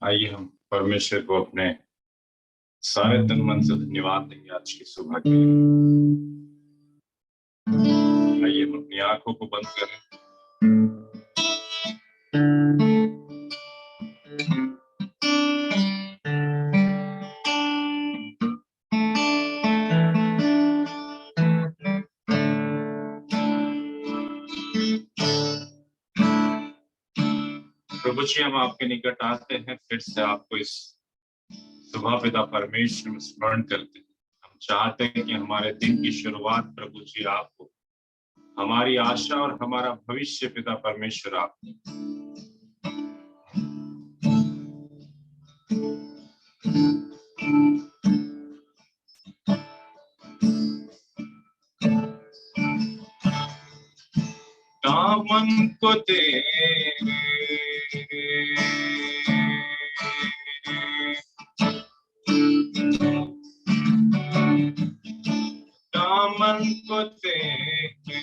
आइए हम परमेश्वर को अपने सारे तन मन से धन्यवाद देंगे आज की सुबह के लिए। आइए हम अपनी आंखों को बंद करें। प्रभु जी, हम आपके निकट आते हैं, फिर से आपको इस सुबह पिता परमेश्वर में स्मरण करते हैं। हम चाहते हैं कि हमारे दिन की शुरुआत प्रभु जी आपको, हमारी आशा और हमारा भविष्य पिता परमेश्वर आप दामन को तेरे दामन को तेरे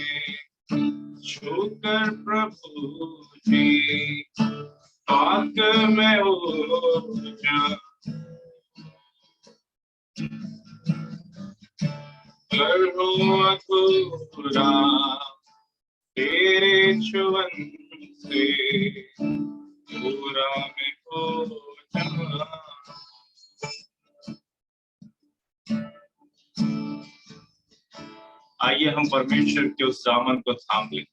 छूकर प्रभु जी पाक में हो जा, कर हो अधूरा तेरे छुअन से पूरा में हो जा। आइए हम परमेश्वर के उस दामन को थाम लें।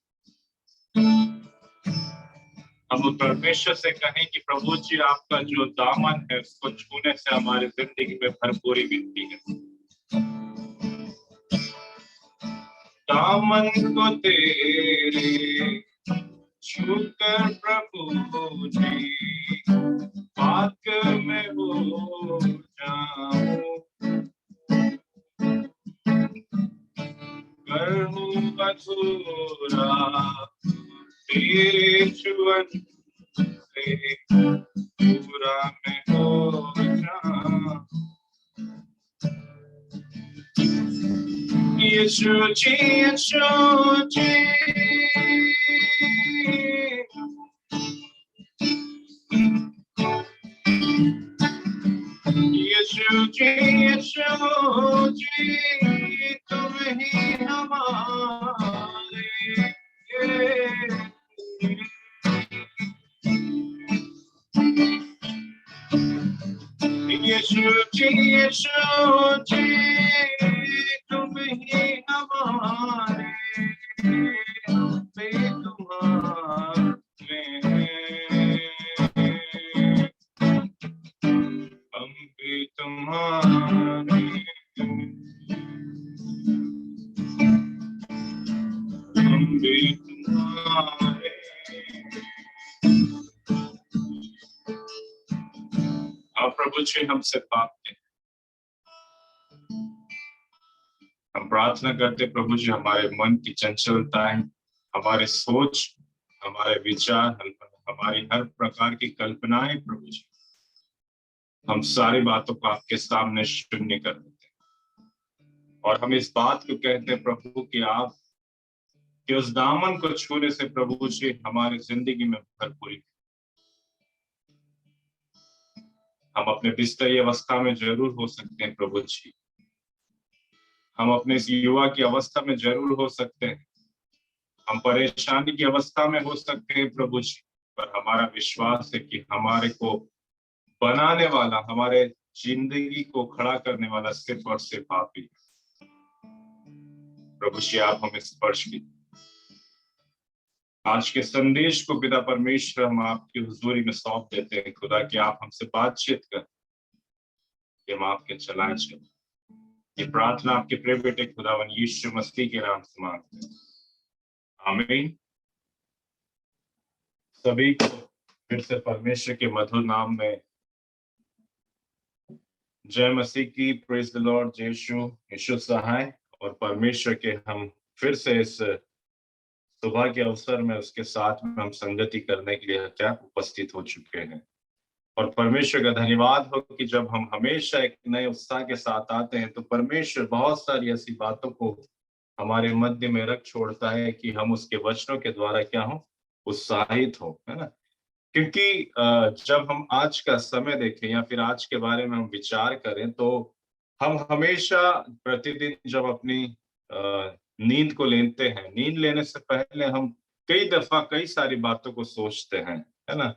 हम परमेश्वर से कहें कि प्रभु जी आपका जो दामन है उसको छूने से हमारी जिंदगी में भरपूरी मिलती है। दामन को तेरे छूकर प्रभु जी पाक में हो जाऊं, कर हूं अधूरा तेरे छुअन से पूरा में हो जाऊं। यीशु जी, यीशु जी, यीशु जी, यीशु जी, तुम ही हमारे यीशु जी, यीशु जी, तुम ही हमारे तुम्हारे हम भी तुम्हारे हम भी तुम्हारे। आप प्रभु जी हमसे बात करें। हम प्रार्थना करते प्रभु जी हमारे मन की चंचलताएं, हमारे सोच, हमारे विचार, हमारी हर प्रकार की कल्पनाएं प्रभु जी, हम सारी बातों को आपके सामने शून्य कर देते हैं और हम इस बात को कहते हैं प्रभु कि आप कि उस दामन को छूने से प्रभु जी हमारी जिंदगी में भरपूरी। हम अपने बिस्तरी अवस्था में जरूर हो सकते हैं प्रभु जी, हम अपने इस युवा की अवस्था में जरूर हो सकते हैं, हम परेशानी की अवस्था में हो सकते हैं प्रभु जी, पर हमारा विश्वास है कि हमारे को बनाने वाला, हमारे जिंदगी को खड़ा करने वाला सिर्फ और सिर्फ आप ही। प्रभु जी आप हमें स्पर्श कीजिए। आज के संदेश को पिता परमेश्वर हम आपकी हुजूरी में सौंप देते हैं खुदा कि आप हमसे बातचीत कर, कि हम आपके चलाए चले। ये प्रार्थना आपके प्रिय बेटे खुदावन यीशु मसीह के नाम से मांगते हैं, आमीन। सभी को फिर से परमेश्वर के मधुर नाम में जय मसीह की, प्रेज द लॉर्ड। यीशु सहाय और परमेश्वर के हम फिर से इस सुबह के अवसर में उसके साथ में हम संगति करने के लिए क्या उपस्थित हो चुके हैं। और परमेश्वर का धन्यवाद हो कि जब हम हमेशा एक नए उत्साह के साथ आते हैं तो परमेश्वर बहुत सारी ऐसी बातों को हमारे मध्य में रख छोड़ता है कि हम उसके वचनों के द्वारा क्या हो, उत्साहित हो, है ना। क्योंकि जब हम आज का समय देखें या फिर आज के बारे में हम विचार करें, तो हम हमेशा प्रतिदिन जब अपनी नींद को लेते हैं, नींद लेने से पहले हम कई दफा कई सारी बातों को सोचते हैं, है ना?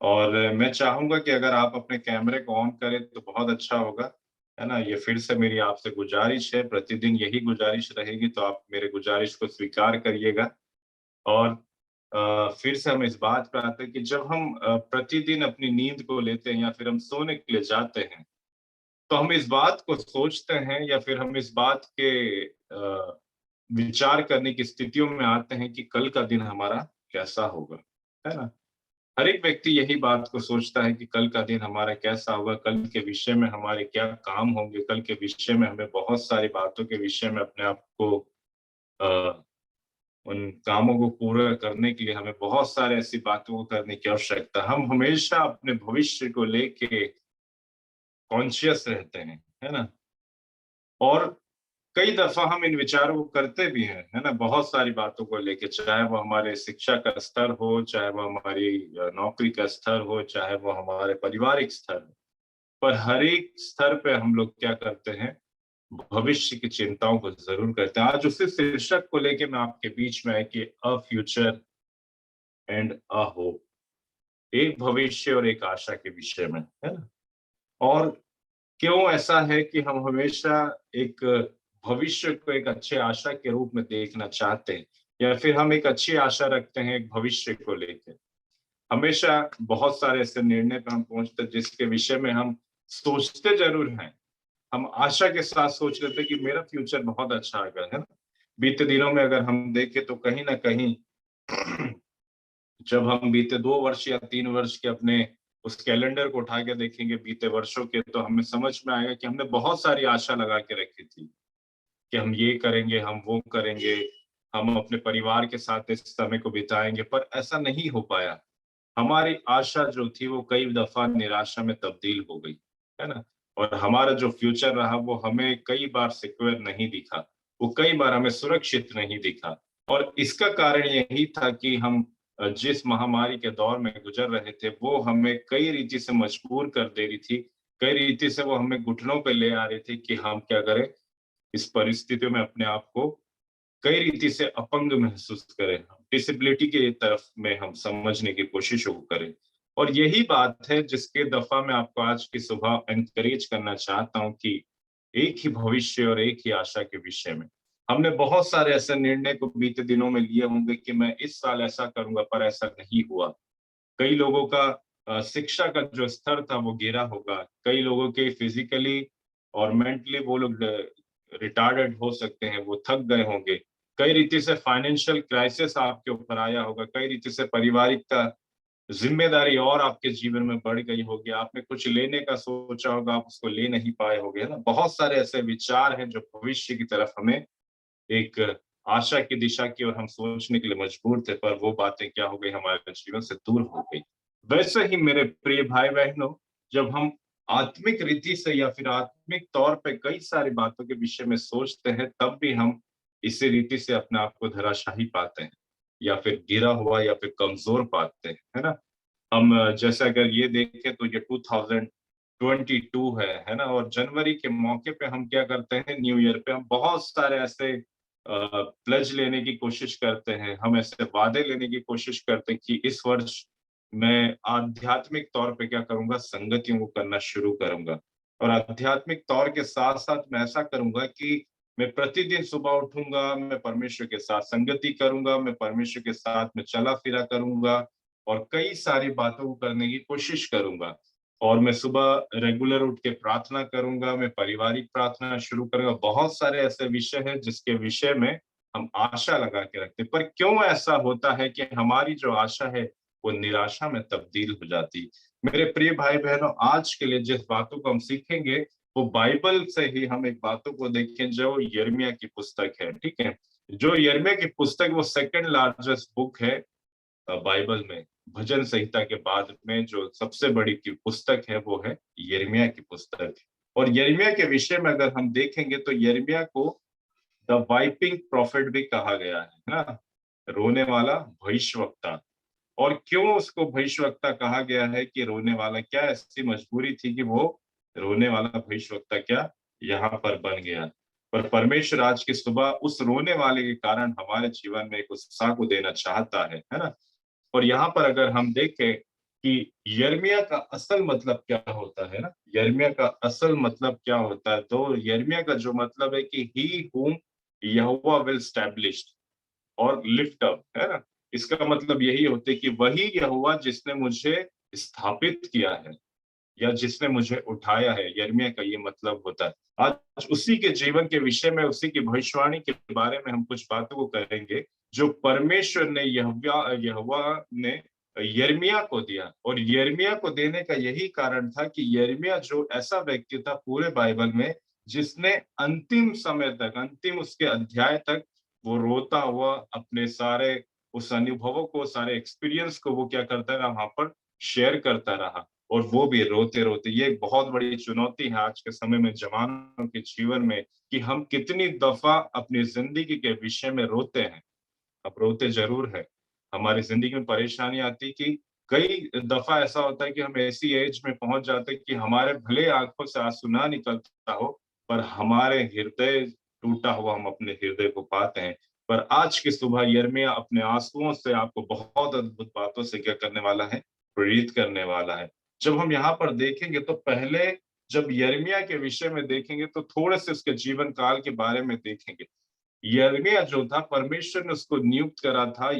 और मैं चाहूंगा कि अगर आप अपने कैमरे को ऑन करें तो बहुत अच्छा होगा, है ना? ये फिर से मेरी आपसे गुजारिश है, प्रतिदिन यही गुजारिश रहेगी, तो आप मेरे गुजारिश को स्वीकार करिएगा। और फिर से हम इस बात पे आते हैं कि जब हम प्रतिदिन अपनी नींद को लेते हैं या फिर हम सोने के लिए जाते हैं, तो हम इस बात को सोचते हैं या फिर हम इस बात के विचार करने की स्थितियों में आते हैं कि कल का दिन हमारा कैसा होगा, है ना? हर एक व्यक्ति यही बात को सोचता है कि कल का दिन हमारा कैसा होगा, कल के विषय में हमारे क्या काम होंगे, कल के विषय में हमें बहुत सारी बातों के विषय में अपने आप को अ, उन कामों को पूरा करने के लिए हमें बहुत सारे ऐसी बातों को करने की आवश्यकता है। हम हमेशा अपने भविष्य को लेके कॉन्शियस रहते हैं, है ना? और कई दफा हम इन विचारों को करते भी हैं, है ना? बहुत सारी बातों को लेके, चाहे वो हमारे शिक्षा का स्तर हो, चाहे वो हमारी नौकरी का स्तर हो, चाहे वो हमारे पारिवारिक स्तर हो। पर हर एक स्तर पे हम लोग क्या करते हैं, भविष्य की चिंताओं को जरूर करते हैं। आज उसी शीर्षक को लेके मैं आपके बीच में है कि a future and a hope, एक भविष्य और एक आशा के विषय में, है ना? और क्यों ऐसा है कि हम हमेशा एक भविष्य को एक अच्छे आशा के रूप में देखना चाहते हैं, या फिर हम एक अच्छी आशा रखते हैं एक भविष्य को लेकर। हमेशा बहुत सारे ऐसे निर्णय पे हम पहुंचते हैं जिसके विषय में हम सोचते जरूर हैं, हम आशा के साथ सोच रहे थे कि मेरा फ्यूचर बहुत अच्छा आएगा, है ना? बीते दिनों में अगर हम देखें तो कहीं ना कहीं जब हम बीते 2 वर्ष या 3 वर्ष के अपने उस कैलेंडर को उठा के देखेंगे बीते वर्षों के, तो हमें समझ में आएगा कि हमने बहुत सारी आशा लगा के रखी थी कि हम ये करेंगे, हम वो करेंगे, हम अपने परिवार के साथ इस समय को बिताएंगे, पर ऐसा नहीं हो पाया। हमारी आशा जो थी वो कई दफा निराशा में तब्दील हो गई, है ना? और हमारा जो फ्यूचर रहा वो हमें कई बार सिक्योर नहीं दिखा, वो कई बार हमें सुरक्षित नहीं दिखा। और इसका कारण यही था कि हम जिस महामारी के दौर में गुजर रहे थे, वो हमें कई रीति से मजबूर कर दे रही थी, कई रीति से वो हमें घुटनों पे ले आ रही थी कि हम क्या करें, इस परिस्थितियों में अपने आप को कई रीति से अपंग महसूस करें, डिसेबिलिटी की तरफ में हम समझने की कोशिशों को करें। और यही बात है जिसके दफा मैं आपको आज की सुबह एनकरेज करना चाहता हूँ कि एक ही भविष्य और एक ही आशा के विषय में हमने बहुत सारे ऐसे निर्णय को बीते दिनों में लिए होंगे कि मैं इस साल ऐसा करूंगा, पर ऐसा नहीं हुआ। कई लोगों का शिक्षा का जो स्तर था वो गिरा होगा, कई लोगों के फिजिकली और मेंटली वो लोग रिटार्डेड हो सकते हैं, वो थक गए होंगे। कई रीति से फाइनेंशियल क्राइसिस आपके ऊपर आया होगा, कई रीति से पारिवारिक का जिम्मेदारी और आपके जीवन में बढ़ गई होगी, आपने कुछ लेने का सोचा होगा, आप उसको ले नहीं पाए होंगे, है ना? बहुत सारे ऐसे विचार हैं जो भविष्य की तरफ हमें एक आशा की दिशा की ओर हम सोचने के लिए मजबूर थे, पर वो बातें क्या हो गई, हमारे जीवन से दूर हो गई। वैसे ही मेरे प्रिय भाई बहनों, जब हम आत्मिक रीति से या फिर आत्मिक तौर पे कई सारी बातों के विषय में सोचते हैं, तब भी हम इसी रीति से अपने आप को धराशाही पाते हैं, या फिर गिरा हुआ या फिर कमजोर पाते हैं, है ना? हम जैसे अगर ये देखें तो ये 2022 है ना? और जनवरी के मौके पे हम क्या करते हैं, न्यू ईयर पे हम बहुत सारे ऐसे प्लेज लेने की कोशिश करते हैं, हम ऐसे वादे लेने की कोशिश करते हैं कि इस वर्ष मैं आध्यात्मिक तौर पे क्या करूंगा, संगतियों को करना शुरू करूंगा। और आध्यात्मिक तौर के साथ साथ मैं ऐसा करूंगा कि मैं प्रतिदिन सुबह उठूंगा, मैं परमेश्वर के साथ संगति करूंगा, मैं परमेश्वर के साथ में चला फिरा करूंगा और कई सारी बातों को करने की कोशिश करूंगा। और मैं सुबह रेगुलर उठ के प्रार्थना करूंगा, मैं पारिवारिक प्रार्थना शुरू करूंगा। बहुत सारे ऐसे विषय हैं जिसके विषय में हम आशा लगा के रखते हैं, पर क्यों ऐसा होता है कि हमारी जो आशा है वो निराशा में तब्दील हो जाती। मेरे प्रिय भाई बहनों, आज के लिए जिस बातों को हम सीखेंगे वो बाइबल से ही हम एक बातों को देखें जो यिर्मयाह की पुस्तक है, ठीक है? जो यिर्मयाह की पुस्तक वो सेकंड लार्जेस्ट बुक है बाइबल में। भजन संहिता के बाद में जो सबसे बड़ी की पुस्तक है वो है यिर्मयाह की पुस्तक। और यिर्मयाह के विषय में अगर हम देखेंगे तो यिर्मयाह को द वाइपिंग प्रॉफिट भी कहा गया है ना? रोने वाला भविष्यवक्ता। और क्यों उसको भविष्यवक्ता कहा गया है कि रोने वाला, क्या ऐसी मजबूरी थी कि वो रोने वाला भविष्यवक्ता क्या यहाँ पर बन गया। पर परमेश्वर आज की सुबह उस रोने वाले के कारण हमारे जीवन में एक उत्साह को देना चाहता है ना। और यहाँ पर अगर हम देखें कि यिर्मयाह का असल मतलब क्या होता है ना, यिर्मयाह का असल मतलब क्या होता है, तो यिर्मयाह का जो मतलब है कि ही whom यहोवा विल स्टैब्लिश और लिफ्ट अप, है ना। इसका मतलब यही होता है कि वही यहोवा जिसने मुझे स्थापित किया है या जिसने मुझे उठाया है, यिर्मयाह का ये मतलब होता है। आज उसी के जीवन के विषय में, उसी की भविष्यवाणी के बारे में हम कुछ बातों को करेंगे जो परमेश्वर ने यहोवा ने यिर्मयाह को दिया। और यिर्मयाह को देने का यही कारण था कि यिर्मयाह जो ऐसा व्यक्ति था पूरे बाइबल में जिसने अंतिम समय तक, अंतिम उसके अध्याय तक वो रोता हुआ अपने सारे उस अनुभवों को, सारे एक्सपीरियंस को वो क्या करता रहा, वहां पर शेयर करता रहा। और वो भी रोते रोते। ये एक बहुत बड़ी चुनौती है आज के समय में, जवानों के जीवन में, कि हम कितनी दफा अपनी जिंदगी के विषय में रोते हैं। अब रोते जरूर है, हमारी जिंदगी में परेशानी आती कि कई दफा ऐसा होता है कि हम ऐसी एज में पहुंच जाते हैं कि हमारे भले आंखों से आंसू ना निकलता हो, पर हमारे हृदय टूटा हुआ हम अपने हृदय को पाते हैं। पर आज की सुबह यिर्मयाह अपने आंसुओं से आपको बहुत अद्भुत बातों से क्या करने वाला है, प्रेरित करने वाला है। जब हम यहाँ पर देखेंगे तो पहले जब यिर्मयाह के विषय में देखेंगे तो थोड़े से उसके जीवन काल के बारे में देखेंगे। यिर्मयाह जो था, परमेश्वर ने उसको नियुक्त करा था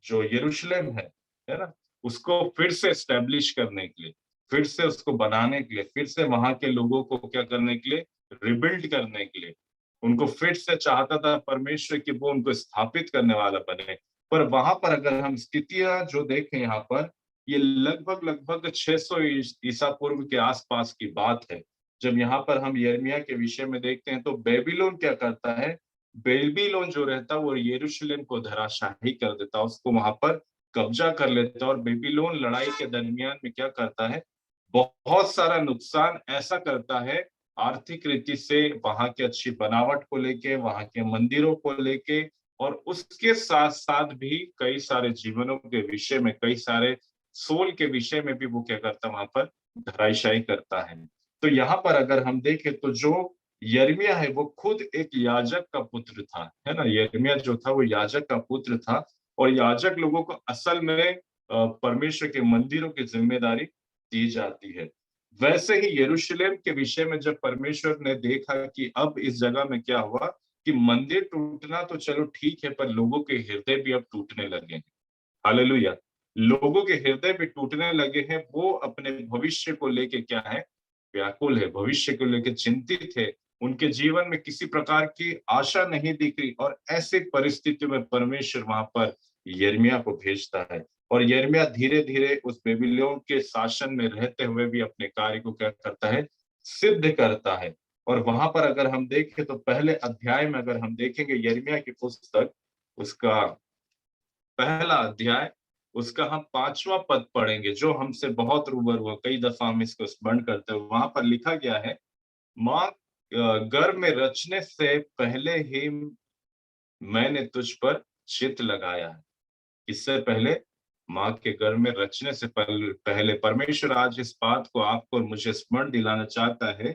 जो यरूशलेम है ना, उसको फिर से एस्टेब्लिश करने के लिए, फिर से उसको बनाने के लिए, फिर से वहां के लोगों को क्या करने के लिए, रिबिल्ड करने के लिए। उनको फिर से चाहता था परमेश्वर कि वो उनको स्थापित करने वाला बने। पर वहां पर अगर हम स्थितियां जो देखें यहाँ पर, ये लगभग लगभग 600 ईसा पूर्व के आसपास की बात है। जब यहाँ पर हम यिर्मयाह के विषय में देखते हैं तो बेबीलोन क्या करता है, बेबीलोन जो रहता है वो यरूशलेम को धराशाही कर देता है, उसको वहां पर कब्जा कर लेता है। और बेबीलोन लड़ाई के दरमियान में क्या करता है, बहुत सारा नुकसान ऐसा करता है, आर्थिक रीति से, वहां की अच्छी बनावट को लेके, वहां के मंदिरों को लेके, और उसके साथ साथ भी कई सारे जीवनों के विषय में, कई सारे सोल के विषय में भी वो क्या करता है, वहां पर धराशायी करता है। तो यहाँ पर अगर हम देखें तो जो यिर्मयाह है वो खुद एक याजक का पुत्र था, है ना। यिर्मयाह जो था वो याजक का पुत्र था। और याजक लोगों को असल में परमेश्वर के मंदिरों की जिम्मेदारी दी जाती है। वैसे ही यरूशलेम के विषय में जब परमेश्वर ने देखा कि अब इस जगह में क्या हुआ कि मंदिर टूटना तो चलो ठीक है, पर लोगों के हृदय भी अब टूटने लगे हैं। हालेलुया। लोगों के हृदय भी टूटने लगे हैं, वो अपने भविष्य को लेके क्या है, व्याकुल है, भविष्य को लेकर चिंतित है। उनके जीवन में किसी प्रकार की आशा नहीं दिख रही। और ऐसी परिस्थिति में परमेश्वर वहां पर यिर्मयाह को भेजता है। और यिर्मयाह धीरे धीरे उस बेबीलोन के शासन में रहते हुए भी अपने कार्य को क्या करता है, सिद्ध करता है। और वहां पर अगर हम देखें तो पहले अध्याय में अगर हम देखेंगे यिर्मयाह की पुस्तक, उसका पहला अध्याय, उसका हम 5वां पद पढ़ेंगे जो हमसे बहुत रूबरू हुआ, कई दफा हम इसको स्मरण करते हैं। वहां पर लिखा गया है, माँ गर्भ में रचने से पहले ही मैंने तुझ पर चित्त लगाया है। इससे पहले, माँ के गर्भ में रचने से पहले परमेश्वर आज इस बात को आपको और मुझे स्मरण दिलाना चाहता है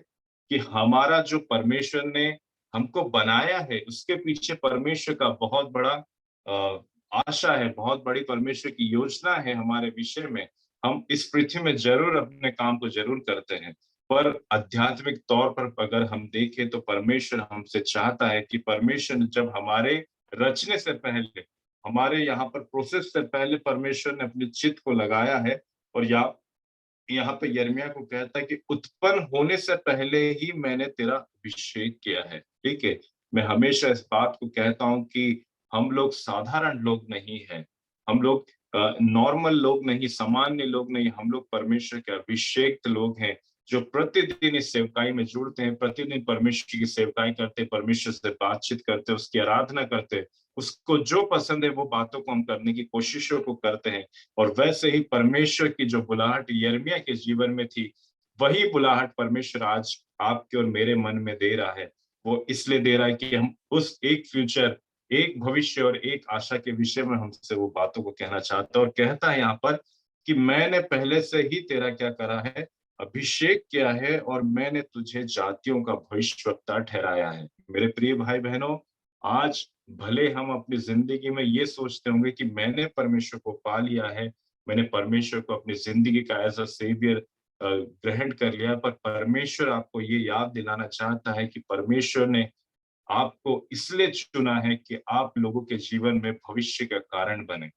कि हमारा जो परमेश्वर ने हमको बनाया है, उसके पीछे परमेश्वर का बहुत बड़ा आशा है, बहुत बड़ी परमेश्वर की योजना है हमारे विषय में। हम इस पृथ्वी में जरूर अपने काम को जरूर करते हैं, पर आध्यात्मिक तौर पर अगर हम देखें तो परमेश्वर हमसे चाहता है कि परमेश्वर ने जब हमारे रचने से पहले, हमारे यहाँ पर प्रोसेस से पहले परमेश्वर ने अपने चित्त को लगाया है। और यहाँ पे यिर्मयाह को कहता है कि उत्पन्न होने से पहले ही मैंने तेरा अभिषेक किया है। ठीक है। मैं हमेशा इस बात को कहता हूँ कि हम लोग साधारण लोग नहीं हैं, हम लोग नॉर्मल लोग नहीं, सामान्य लोग नहीं, हम लोग परमेश्वर के अभिषेक्त लोग हैं जो प्रतिदिन इस सेवकाई में जुड़ते हैं, प्रतिदिन परमेश्वर की सेवकाई करते, परमेश्वर से बातचीत करते, उसकी आराधना करते, उसको जो पसंद है वो बातों को हम करने की कोशिशों को करते हैं। और वैसे ही परमेश्वर की जो बुलाहट यिर्मयाह के जीवन में थी, वही बुलाहट परमेश्वर आज आपके और मेरे मन में दे रहा है। वो इसलिए दे रहा है कि हम उस एक फ्यूचर एक भविष्य और एक आशा के विषय में हमसे वो बातों को कहना चाहता है, और कहता है यहाँ पर कि मैंने पहले से ही तेरा क्या करा है, अभिषेक किया है, और मैंने तुझे जातियों का भविष्यवक्ता ठहराया है। मेरे प्रिय भाई बहनों, आज भले हम अपनी जिंदगी में ये सोचते होंगे कि मैंने परमेश्वर को पा लिया है, मैंने परमेश्वर को अपनी जिंदगी का एज अ सेवियर ग्रहण कर लिया, पर परमेश्वर आपको ये याद दिलाना चाहता है कि परमेश्वर ने आपको इसलिए चुना है कि आप लोगों के जीवन में भविष्य का कारण बने,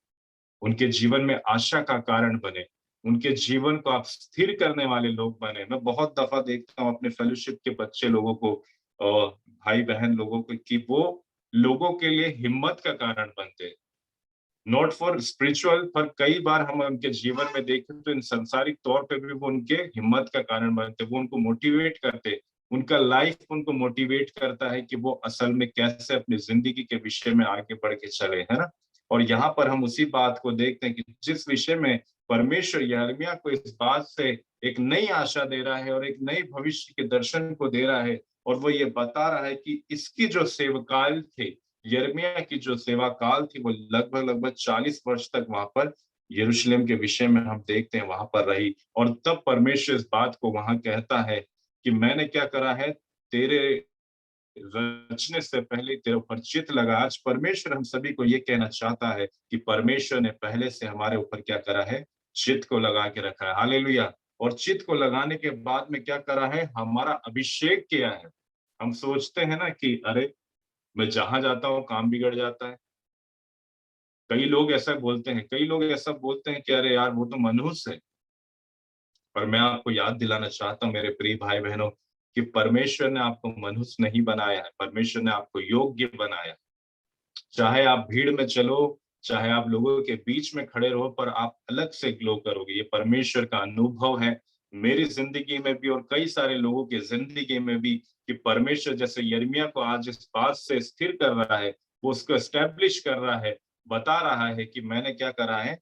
उनके जीवन में आशा का कारण बने, उनके जीवन को आप स्थिर करने वाले लोग बने। मैं बहुत दफा देखता हूँ अपने फेलोशिप के बच्चे लोगों को, भाई बहन लोगों को, कि वो लोगों के लिए हिम्मत का कारण बनते हैं, नॉट फॉर स्पिरिचुअल, पर कई बार हम उनके जीवन में देखें तो इन सांसारिक तौर पे भी वो उनके हिम्मत का कारण बनते, वो उनको मोटिवेट करते, उनका लाइफ उनको मोटिवेट करता है कि वो असल में कैसे अपनी जिंदगी के विषय में आगे बढ़ के चले, है ना। और यहाँ पर हम उसी बात को देखते हैं कि जिस विषय में परमेश्वर यिर्मयाह को इस बात से एक नई आशा दे रहा है और एक नई भविष्य के दर्शन को दे रहा है, और वो ये बता रहा है कि इसकी जो सेवकाल थे, यिर्मयाह की जो सेवा काल थी, वो लगभग लगभग 40 वर्ष तक वहां पर यरूशलेम के विषय में हम देखते हैं वहां पर रही। और तब परमेश्वर इस बात को वहां कहता है कि मैंने क्या करा है, तेरे रचने से पहले तेरे ऊपर चित्त लगा। आज परमेश्वर हम सभी को ये कहना चाहता है कि परमेश्वर ने पहले से हमारे ऊपर क्या करा है, चित्त को लगा के रखा है। हालेलुया। और चित्त को लगाने के बाद में क्या करा है, हमारा अभिषेक किया है। हम सोचते हैं ना कि अरे, मैं जहां जाता हूँ काम बिगड़ जाता है। कई लोग ऐसा बोलते हैं, कई लोग ऐसा बोलते हैं कि अरे यार वो तो मनुष्य है। पर मैं आपको याद दिलाना चाहता हूँ मेरे प्रिय भाई बहनों, कि परमेश्वर ने आपको मनुष्य नहीं बनाया है, परमेश्वर ने आपको योग्य बनाया है। चाहे आप भीड़ में चलो, चाहे आप लोगों के बीच में खड़े रहो, पर आप अलग से ग्लो करोगे। ये परमेश्वर का अनुभव है मेरी जिंदगी में भी और कई सारे लोगों की जिंदगी में भी, कि परमेश्वर जैसे यिर्मयाह को आज इस बात से स्थिर कर रहा है, वो उसको एस्टेब्लिश कर रहा है, बता रहा है कि मैंने क्या करा है,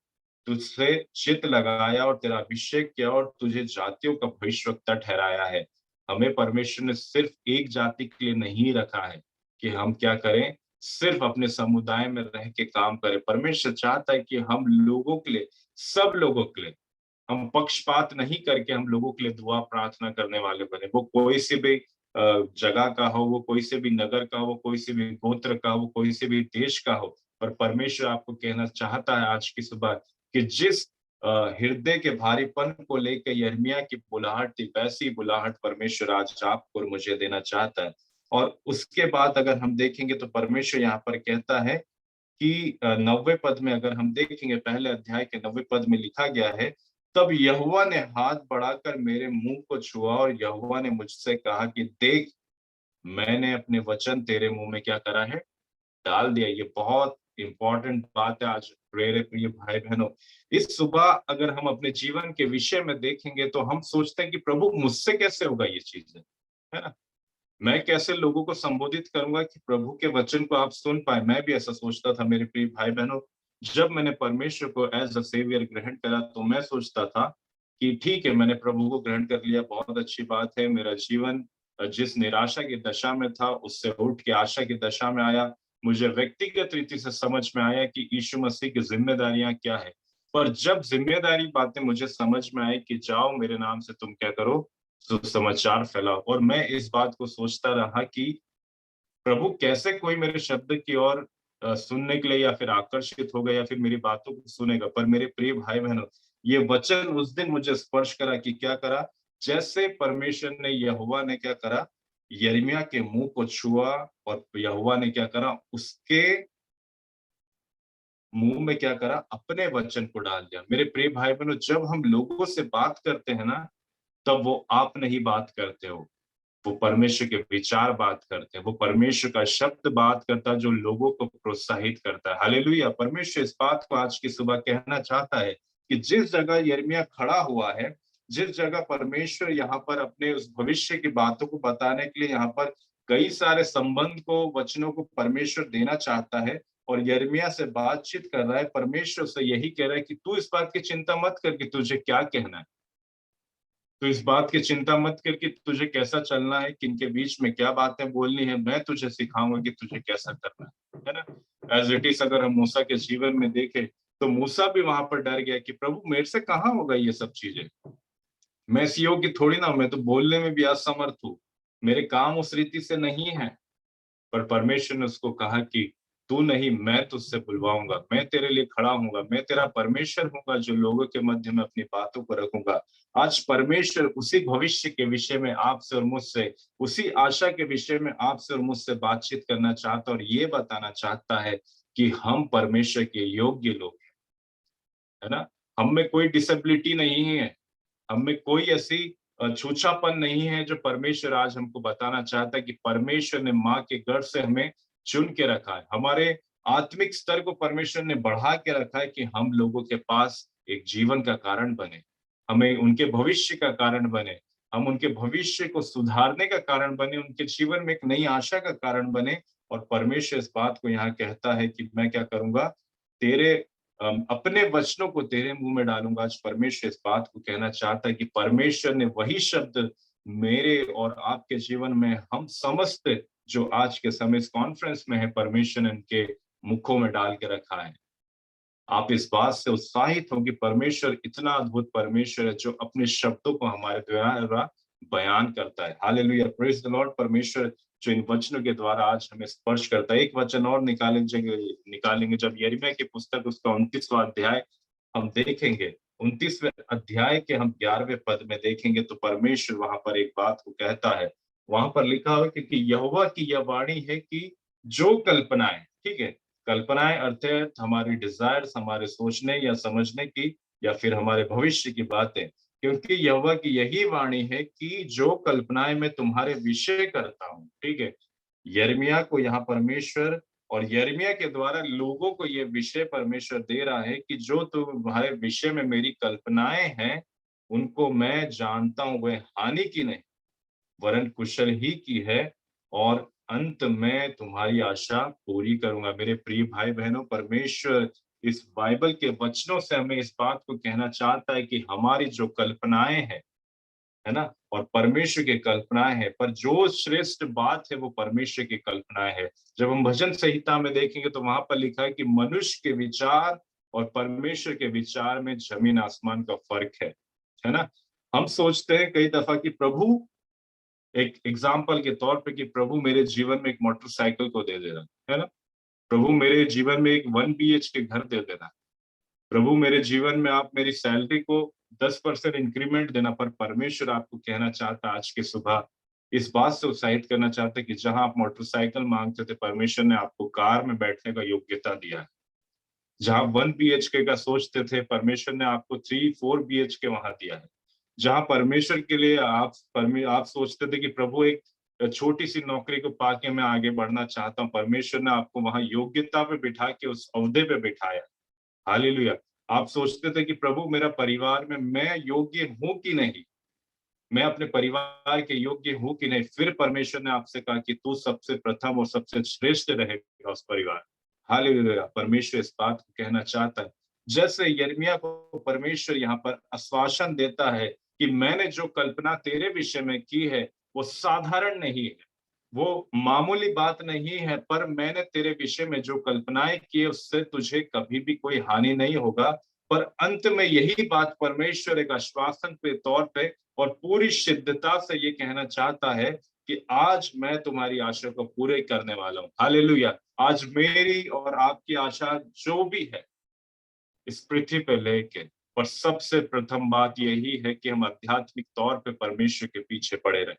तुझसे चित्त लगाया और तेरा अभिषेक किया और तुझे जातियों का भविष्यवक्ता ठहराया है। हमें परमेश्वर ने सिर्फ एक जाति के लिए नहीं रखा है कि हम क्या करें, सिर्फ अपने समुदाय में रह के काम करें। परमेश्वर चाहता है कि हम लोगों के लिए, सब लोगों के लिए, हम पक्षपात नहीं करके हम लोगों के लिए दुआ प्रार्थना करने वाले बने। वो कोई से भी जगह का हो, वो कोई से भी नगर का हो, कोई से भी गोत्र का हो, कोई से भी देश का हो, पर परमेश्वर आपको कहना चाहता है आज की सुबह कि जिस हृदय के भारीपन को लेकर यिर्मयाह की बुलाहट थी, वैसी बुलाहट परमेश्वर आज आपको और मुझे देना चाहता है। और उसके बाद अगर हम देखेंगे तो परमेश्वर यहाँ पर कहता है कि 90 पद में अगर हम देखेंगे, पहले अध्याय के 90 पद में लिखा गया है, तब यहोवा ने हाथ बढ़ाकर मेरे मुंह को छुआ और यहोवा ने मुझसे कहा कि देख, मैंने अपने वचन तेरे मुंह में क्या करा है, डाल दिया। ये बहुत इंपॉर्टेंट बात है आज मेरे प्रिय भाई बहनों। इस सुबह अगर हम अपने जीवन के विषय में देखेंगे तो हम सोचते हैं कि प्रभु मुझसे कैसे होगा ये चीजें, है ना। मैं कैसे लोगों को संबोधित करूंगा कि प्रभु के वचन को आप सुन पाए। मैं भी ऐसा सोचता था मेरे प्रिय भाई बहनों। जब मैंने परमेश्वर को एज अ सेवियर ग्रहण करा तो मैं सोचता था कि ठीक है, मैंने प्रभु को ग्रहण कर लिया, बहुत अच्छी बात है। मेरा जीवन जिस निराशा की दशा में था उससे उठ के आशा की दशा में आया। मुझे व्यक्तिगत रीति से समझ में आया कि यीशु मसीह की जिम्मेदारियां क्या है। पर जब जिम्मेदारी बातें मुझे समझ में आई कि जाओ मेरे नाम से तुम क्या करो, सुसमाचार फैलाओ, और मैं इस बात को सोचता रहा कि प्रभु कैसे कोई मेरे शब्द की ओर सुनने के लिए या फिर आकर्षित होगा या फिर मेरी बातों को सुनेगा। पर मेरे प्रिय भाई बहनों, ये वचन उस दिन मुझे स्पर्श करा कि क्या करा, जैसे परमेश्वर ने, यहोवा ने क्या करा, यिर्मयाह के मुंह को छुआ, और यहोवा ने क्या करा, उसके मुंह में क्या करा, अपने वचन को डाल दिया। मेरे प्रिय भाई बहनों, जब हम लोगों से बात करते हैं ना, तब वो आप नहीं बात करते हो, वो परमेश्वर के विचार बात करते हैं, वो परमेश्वर का शब्द बात करता है जो लोगों को प्रोत्साहित करता है। हालेलुया। परमेश्वर इस बात को आज की सुबह कहना चाहता है कि जिस जगह यिर्मयाह खड़ा हुआ है, जिस जगह परमेश्वर यहाँ पर अपने उस भविष्य की बातों को बताने के लिए यहाँ पर कई सारे संबंध को, वचनों को परमेश्वर देना चाहता है और यिर्मयाह से बातचीत कर रहा है, परमेश्वर से यही कह रहा है कि तू इस बात की चिंता मत कर कि तुझे क्या कहना है। तो इस बात की चिंता मत कर कि तुझे कैसा चलना है, किन के बीच में क्या बातें बोलनी है, मैं तुझे सिखाऊंगा कि तुझे कैसा करना है ना। एज इट इज अगर हम मूसा के जीवन में देखें तो मूसा भी वहां पर डर गया कि प्रभु मेरे से कहाँ होगा ये सब चीजें, मैं इस योग्य थोड़ी ना हूं, मैं तो बोलने में भी असमर्थ हूँ, मेरे काम उस रीति से नहीं है। पर परमेश्वर ने उसको कहा कि तू नहीं, मैं तुझसे बुलवाऊंगा, मैं तेरे लिए खड़ा हूंगा, मैं तेरा परमेश्वर हूंगा जो लोगों के मध्य में अपनी बातों को रखूंगा। आज परमेश्वर उसी भविष्य के विषय में आपसे और मुझसे, उसी आशा के विषय में आपसे और मुझसे बातचीत करना चाहता और ये बताना चाहता है कि हम परमेश्वर के योग्य लोग हैं, है ना। हम में कोई डिसेबिलिटी नहीं है, हम में कोई ऐसी छूछापन नहीं है जो परमेश्वर आज हमको बताना चाहता है कि परमेश्वर ने माँ के गर्भ से हमें चुन के रखा है, हमारे आत्मिक स्तर को परमेश्वर ने बढ़ा के रखा है कि हम लोगों के पास एक जीवन का कारण बने, हमें उनके भविष्य का कारण बने, हम उनके भविष्य को सुधारने का कारण बने, उनके जीवन में एक नई आशा का कारण बने। और परमेश्वर इस बात को यहाँ कहता है कि मैं क्या करूंगा, तेरे अपने वचनों को तेरे मुंह में डालूंगा। आज परमेश्वर इस बात को कहना चाहता है कि परमेश्वर ने वही शब्द मेरे और आपके जीवन में, हम समस्त जो आज के समय इस कॉन्फ्रेंस में है, परमेश्वर ने उनके मुखों में डाल के रखा है। आप इस बात से उत्साहित हो कि परमेश्वर इतना अद्भुत परमेश्वर है जो अपने शब्दों को हमारे द्वारा बयान करता है। Hallelujah, praise the Lord. परमेश्वर जो इन वचनों के द्वारा आज हमें स्पर्श करता है। एक वचन और निकालेंगे जब यिर्मयाह की पुस्तक उसका 29वां अध्याय हम देखेंगे, 29वें अध्याय के हम 11वें पद में देखेंगे तो परमेश्वर वहां पर एक बात को कहता है। वहां पर लिखा हुआ कि यहोवा की यह वाणी है कि जो कल्पनाएं, ठीक है, कल्पनाएं अर्थात हमारी डिजायर्स, हमारे सोचने या समझने की या फिर हमारे भविष्य की बातें, क्योंकि यहोवा की यही वाणी है कि जो कल्पनाएं मैं तुम्हारे विषय करता हूँ, ठीक है। यिर्मयाह को यहाँ परमेश्वर और यिर्मयाह के द्वारा लोगों को ये विषय परमेश्वर दे रहा है कि जो तुम्हारे विषय में मेरी कल्पनाएं हैं उनको मैं जानता हूं, वह हानि की नहीं वरन कुशल ही की है, और अंत में तुम्हारी आशा पूरी करूंगा। मेरे प्रिय भाई बहनों, परमेश्वर इस बाइबल के वचनों से हमें इस बात को कहना चाहता है कि हमारी जो कल्पनाएं हैं, है ना, और परमेश्वर की कल्पनाएं हैं, पर जो श्रेष्ठ बात है वो परमेश्वर की कल्पनाएं है। जब हम भजन संहिता में देखेंगे तो वहां पर लिखा है कि मनुष्य के विचार और परमेश्वर के विचार में जमीन आसमान का फर्क है ना। हम सोचते हैं कई दफा कि प्रभु, एक एग्जाम्पल के तौर पे, कि प्रभु मेरे जीवन में एक मोटरसाइकिल को दे देना, है ना, प्रभु मेरे जीवन में एक 1 BH के घर दे देना, प्रभु मेरे जीवन में आप मेरी सैलरी को 10% इंक्रीमेंट देना। पर परमेश्वर आपको कहना चाहता आज की सुबह, इस बात से उत्साहित करना चाहता है कि जहां आप मोटरसाइकिल मांगते थे, परमेश्वर ने आपको कार में बैठने का योग्यता दिया है। जहां 1 BHK का सोचते थे, परमेश्वर ने आपको 3-4 BHK वहां दिया है। जहां परमेश्वर के लिए आप सोचते थे कि प्रभु एक छोटी सी नौकरी को पाके मैं आगे बढ़ना चाहता हूँ, परमेश्वर ने आपको वहां योग्यता पे बिठा के उस ओहदे पे बिठाया। हालेलुया। आप सोचते थे कि प्रभु मेरा परिवार में मैं योग्य हूं कि नहीं, मैं अपने परिवार के योग्य हूं कि नहीं, फिर परमेश्वर ने आपसे कहा कि तू सबसे प्रथम और सबसे श्रेष्ठ रहेगा उस परिवार। हालेलुया। परमेश्वर इस बात को कहना चाहता है, जैसे यिर्मयाह को परमेश्वर यहाँ पर आश्वासन देता है कि मैंने जो कल्पना तेरे विषय में की है वो साधारण नहीं है, वो मामूली बात नहीं है, पर मैंने तेरे विषय में जो कल्पनाएं की है उससे तुझे कभी भी कोई हानि नहीं होगा। पर अंत में यही बात परमेश्वर एक आश्वासन के तौर पे और पूरी सिद्धता से ये कहना चाहता है कि आज मैं तुम्हारी आशा को पूरे करने वाला हूँ। हालेलुया। आज मेरी और आपकी आशा जो भी है इस पृथ्वी पे लेके, पर सबसे प्रथम बात यही है कि हम आध्यात्मिक तौर पे परमेश्वर के पीछे पड़े रहे।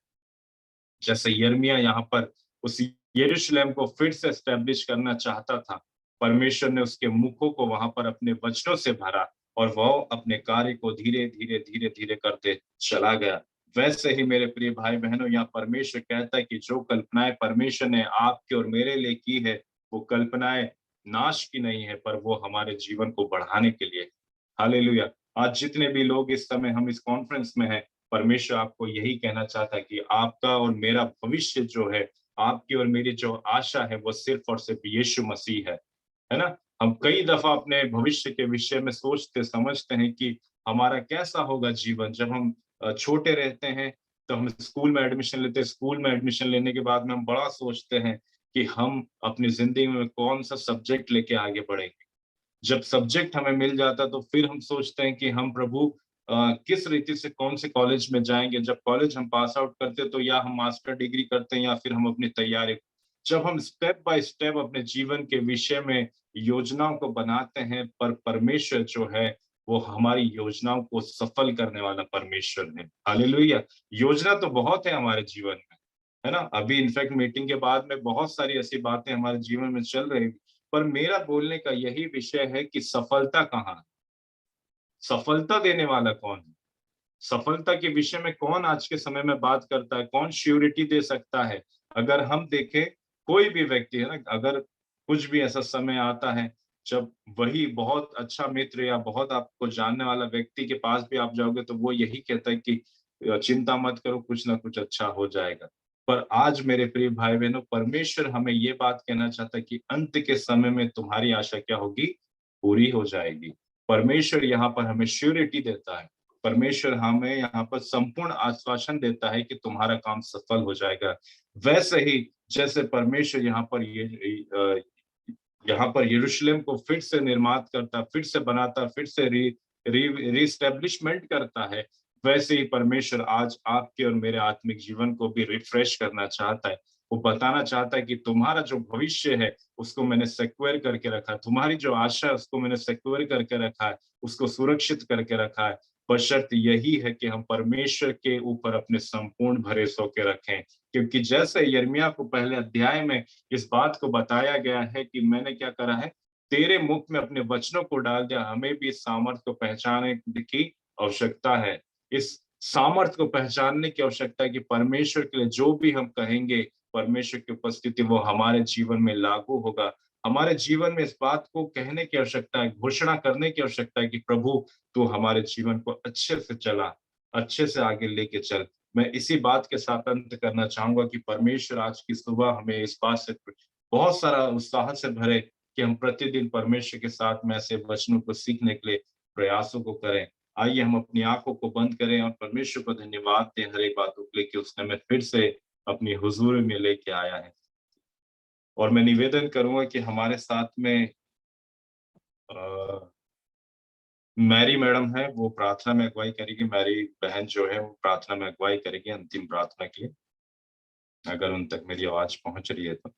जैसे यिर्मयाह यहाँ पर उस यरूशलेम को फिर से एस्टेब्लिश करना चाहता था, परमेश्वर ने उसके मुखों को वहां पर अपने वचनों से भरा और वह अपने कार्य को धीरे धीरे धीरे धीरे करते चला गया। वैसे ही मेरे प्रिय भाई बहनों, यहाँ परमेश्वर कहता है कि जो कल्पनाएं परमेश्वर ने आपके और मेरे लिए की है, वो कल्पनाएं नाश की नहीं है, पर वो हमारे जीवन को बढ़ाने के लिए। हालेलुया। आज जितने भी लोग इस समय हम इस कॉन्फ्रेंस में हैं, परमेश्वर आपको यही कहना चाहता है कि आपका और मेरा भविष्य जो है, आपकी और मेरी जो आशा है, वो सिर्फ और सिर्फ यीशु मसीह है ना। हम कई दफा अपने भविष्य के विषय में सोचते समझते हैं कि हमारा कैसा होगा जीवन जब हम छोटे रहते हैं तो हम स्कूल में एडमिशन लेते हैं, स्कूल में एडमिशन लेने के बाद में हम बड़ा सोचते हैं कि हम अपनी जिंदगी में कौन सा सब्जेक्ट लेके आगे बढ़ेंगे। जब सब्जेक्ट हमें मिल जाता है तो फिर हम सोचते हैं कि हम प्रभु किस रीति से कौन से कॉलेज में जाएंगे। जब कॉलेज हम पास आउट करते हैं तो या हम मास्टर डिग्री करते हैं या फिर हम अपनी तैयारी। जब हम स्टेप बाय स्टेप अपने जीवन के विषय में योजनाओं को बनाते हैं, पर परमेश्वर जो है वो हमारी योजनाओं को सफल करने वाला परमेश्वर है। हालेलुया। योजना तो बहुत है हमारे जीवन में, है ना। अभी इनफैक्ट मीटिंग के बाद में बहुत सारी ऐसी बातें हमारे जीवन में चल रही, पर मेरा बोलने का यही विषय है कि सफलता कहाँ है, सफलता देने वाला कौन है, सफलता के विषय में कौन आज के समय में बात करता है, कौन श्योरिटी दे सकता है। अगर हम देखें, कोई भी व्यक्ति है ना, अगर कुछ भी ऐसा समय आता है जब वही बहुत अच्छा मित्र या बहुत आपको जानने वाला व्यक्ति के पास भी आप जाओगे तो वो यही कहता है कि चिंता मत करो, कुछ ना कुछ अच्छा हो जाएगा। पर आज मेरे प्रिय भाई बहनों, परमेश्वर हमें ये बात कहना चाहता है कि अंत के समय में तुम्हारी आशा क्या होगी, पूरी हो जाएगी। परमेश्वर यहाँ पर हमें श्योरिटी देता है, परमेश्वर हमें यहाँ पर संपूर्ण आश्वासन देता है कि तुम्हारा काम सफल हो जाएगा। वैसे ही जैसे परमेश्वर यहाँ पर यरूशलेम को फिर से निर्मात करता, फिर से बनाता, फिर से रीस्टेब्लिशमेंट करता है, वैसे ही परमेश्वर आज आपके और मेरे आत्मिक जीवन को भी रिफ्रेश करना चाहता है। वो बताना चाहता है कि तुम्हारा जो भविष्य है उसको मैंने सिक्योर करके रखा है, तुम्हारी जो आशा है उसको मैंने सिक्योर करके रखा है, उसको सुरक्षित करके रखा है। बशर्त यही है कि हम परमेश्वर के ऊपर अपने संपूर्ण भरोसे के रखें। क्योंकि जैसे यिर्मयाह को पहले अध्याय में इस बात को बताया गया है कि मैंने क्या करा है, तेरे मुख में अपने वचनों को डाल दिया, हमें भी इस सामर्थ को पहचानने की आवश्यकता है। इस सामर्थ को पहचानने की आवश्यकता है कि परमेश्वर के लिए जो भी हम कहेंगे, परमेश्वर की उपस्थिति वो हमारे जीवन में लागू होगा। हमारे जीवन में इस बात को कहने की आवश्यकता है, घोषणा करने की आवश्यकता है कि प्रभु तू हमारे जीवन को अच्छे से चला, अच्छे से आगे लेके चल। मैं इसी बात के साथ अंत करना चाहूंगा कि परमेश्वर आज की सुबह हमें इस बात से बहुत सारा उत्साह से भरे कि हम प्रतिदिन परमेश्वर के साथ में ऐसे वचनों को सीखने के लिए प्रयासों को करें। आइए हम अपनी आंखों को बंद करें और परमेश्वर को धन्यवाद दें हर एक बातों के लिए कि उसने हमें फिर से अपनी हुजूरी में लेके आया है। और मैं निवेदन करूंगा कि हमारे साथ में मैरी मैडम है, वो प्रार्थना में अगुवाई करेगी। मैरी बहन जो है वो प्रार्थना में अगुवाई करेगी अंतिम प्रार्थना के लिए, अगर उन तक मेरी आवाज पहुंच रही है तो।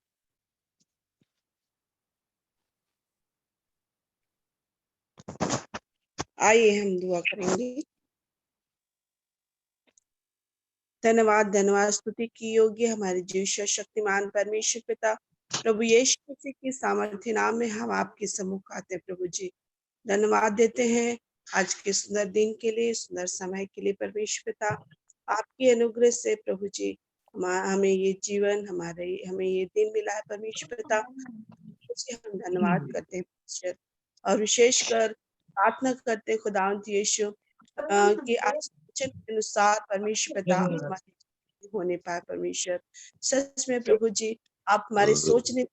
आइए हम दुआ करेंगे। धन्यवाद, धन्यवाद, स्तुति की योग्य हमारे जीव शक्तिमान परमेश्वर पिता प्रभु यीशु मसीह के सामर्थ्य नाम में हम आपके सम्मुख आते हैं। प्रभु जी धन्यवाद देते हैं आज के सुंदर दिन के लिए, सुंदर समय के लिए। परमेश्वर पिता आपके अनुग्रह से प्रभु जी हमें ये जीवन, हमें ये दिन मिला है। परमेश्वर पिता हम धन्यवाद करते हैं परमेश्वर, और विशेषकर प्रार्थना करते हैं खुदावंद यीशु कि आज वचन के अनुसार परमेश्वर पिता हमारे होने पाए। परमेश्वर सच में प्रभु जी आप हमारे सोचने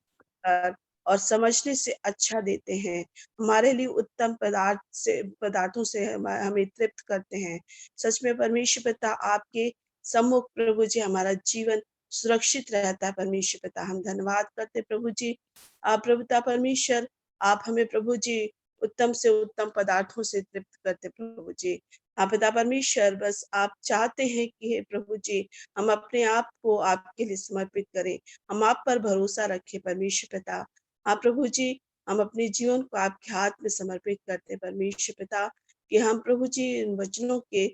और समझने से अच्छा देते हैं, हमारे लिए उत्तम पदार्थों से हमें तृप्त करते हैं। सच में परमेश्वर पिता आपके सम्मुख प्रभु जी हमारा जीवन सुरक्षित रहता है। परमेश्वर पिता हम धन्यवाद करते प्रभु जी। आप प्रभुता परमेश्वर आप हमें प्रभु जी उत्तम से उत्तम पदार्थों से तृप्त करते प्रभु जी। आप पिता परमेश्वर बस आप चाहते हैं कि हे प्रभु जी हम अपने आप को आपके लिए समर्पित करें, हम आप पर भरोसा रखें। परमेश्वर पिता आप प्रभु जी हम अपने जीवन को आपके हाथ में समर्पित करते परमेश्वर पिता कि हम प्रभु जी इन वचनों के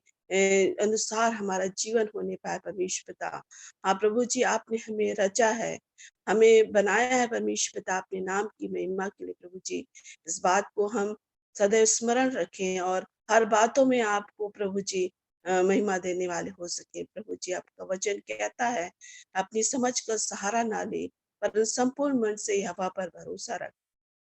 अनुसार हमारा जीवन होने पाए। परमेश्वर पिता आप प्रभु जी आपने हमें रचा है, हमें बनाया है परमेश्वर पिता अपने नाम की महिमा के लिए। प्रभु जी इस बात को हम सदैव स्मरण रखें और हर बातों में आपको प्रभु जी महिमा देने वाले हो सके। प्रभु जी आपका वचन कहता है अपनी समझ का सहारा ना ले पर संपूर्ण मन से हवा पर भरोसा रख,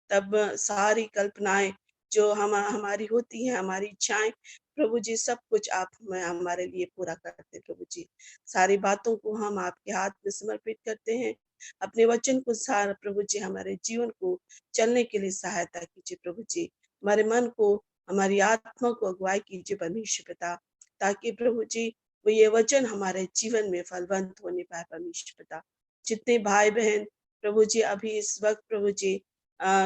तब सारी कल्पनाएं जो हमारी होती हैं, हमारी इच्छाएं प्रभु जी सब कुछ आप हमारे लिए पूरा करते प्रभु जी। सारी बातों को हम आपके हाथ में समर्पित करते हैं। अपने वचन को सार प्रभु जी हमारे जीवन को चलने के लिए सहायता कीजिए प्रभु जी। हमारे मन को, हमारी आत्मा को अगुवाई कीजिए परमेश्वर पिता, ताकि प्रभु जी वो ये वचन हमारे जीवन में फलवंत होने पाए परमेश्वर पिता। जितने भाई बहन प्रभु जी अभी इस वक्त प्रभु जी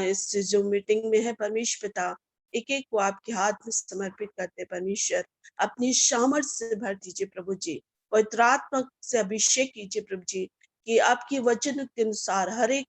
इस जो मीटिंग में है परमेश्वर पिता, एक एक को आपके हाथ में समर्पित करते परमेश्वर। अपनी सामर्थ से भर दीजिए प्रभु जी, पवित्र आत्मा से अभिषेक कीजिए प्रभु जी, कि आपके वचन के अनुसार हर एक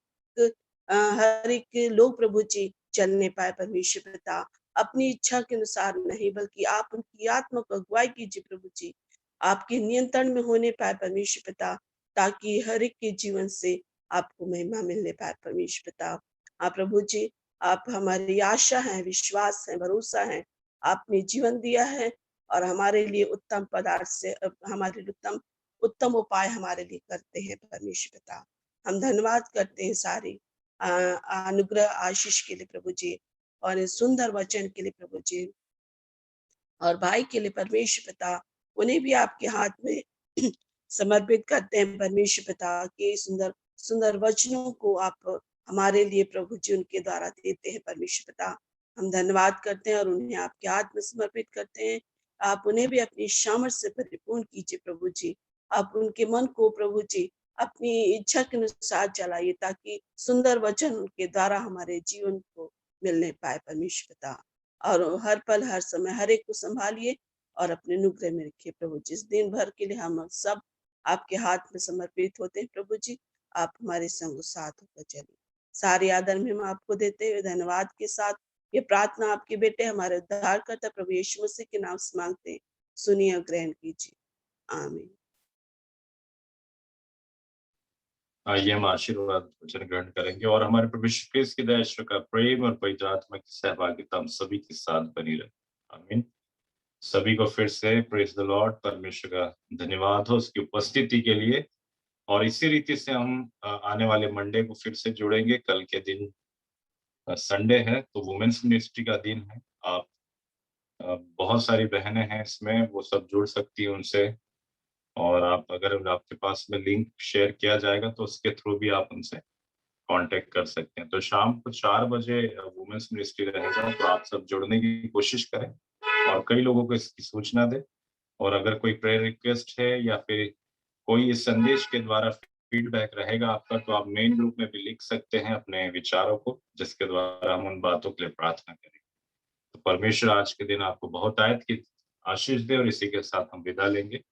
लोग प्रभु जी चलने पाए परमेश्वर पिता। अपनी इच्छा के अनुसार नहीं, बल्कि आप उनकी आत्मा को अगुवाई कीजिए प्रभु जी, आपके नियंत्रण में होने पाए परमेश्वर पिता, ताकि हर एक के जीवन से आपको महिमा मिलने पाए परमेश्वर पिता। हाँ प्रभु जी, आप हमारी आशा है, विश्वास है, भरोसा है। आपने जीवन दिया है और हमारे लिए उत्तम पदार्थ से हमारे लिए उत्तम उत्तम उपाय हमारे लिए करते हैं परमेश्वर पिता। हम धन्यवाद करते हैं सारी अनुग्रह आशीष के लिए प्रभु जी, और इस सुंदर वचन के लिए प्रभु जी, और भाई के लिए परमेश्वर पिता, उन्हें भी आपके हाथ में समर्पित करते हैं परमेश्वर पिता, के सुंदर सुंदर वचनों को आप हमारे लिए प्रभु जी उनके द्वारा देते हैं परमेश्वर पिता। हम धन्यवाद करते हैं और उन्हें आपके हाथ में समर्पित करते हैं। आप उन्हें भी अपनी सामर्थ्य से परिपूर्ण कीजिए प्रभु जी। आप उनके मन को प्रभु जी अपनी इच्छा के अनुसार चलाइए, ताकि सुंदर वचन उनके द्वारा हमारे जीवन को मिलने पाए परमेश्वर पिता। और हर पल हर समय हर एक को संभालिए और अपने अनुग्रह में रखिए प्रभु जी। इस दिन भर के लिए हम सब आपके हाथ में समर्पित होते हैं प्रभु जी। आप हमारे संग साथ होकर चलिए। सारी आदर में हम आपको देते हुए धन्यवाद के साथ ये प्रार्थना आपके बेटे हमारे उद्धारकर्ता प्रभु यीशु मसीह के नाम से मांगते हैं, सुनिए और ग्रहण कीजिए। आमीन। आइए हम आशीर्वाद वचन ग्रहण करेंगे और हमारे प्रभु यीशु क्रिस्त की दया, ईश्वर का प्रेम और पवित्र आत्मा की सहभागिता हम सभी के साथ बनी रहे। आमीन। सभी को फिर से प्रेज द लॉर्ड, परमेश्वर का धन्यवाद हो उसकी उपस्थिति के लिए। और इसी रीति से हम आने वाले मंडे को फिर से जुड़ेंगे। कल के दिन संडे है, तो वुमेन्स मिनिस्ट्री का दिन है। आप बहुत सारी बहनें हैं इसमें, वो सब जुड़ सकती है उनसे। और आप अगर आपके पास में लिंक शेयर किया जाएगा तो उसके थ्रू भी आप उनसे कांटेक्ट कर सकते हैं। तो शाम को 4 बजे वुमेन्स मिनिस्ट्री रहेगा, तो आप सब जुड़ने की कोशिश करें और कई लोगों को इसकी सूचना दें। और अगर कोई प्रेयर रिक्वेस्ट है या फिर कोई इस संदेश के द्वारा फीडबैक रहेगा आपका, तो आप मेन ग्रुप में भी लिख सकते हैं अपने विचारों को, जिसके द्वारा हम उन बातों के लिए प्रार्थना करेंगे। तो परमेश्वर आज के दिन आपको बहुत आयत की आशीष दे और इसी के साथ हम विदा लेंगे।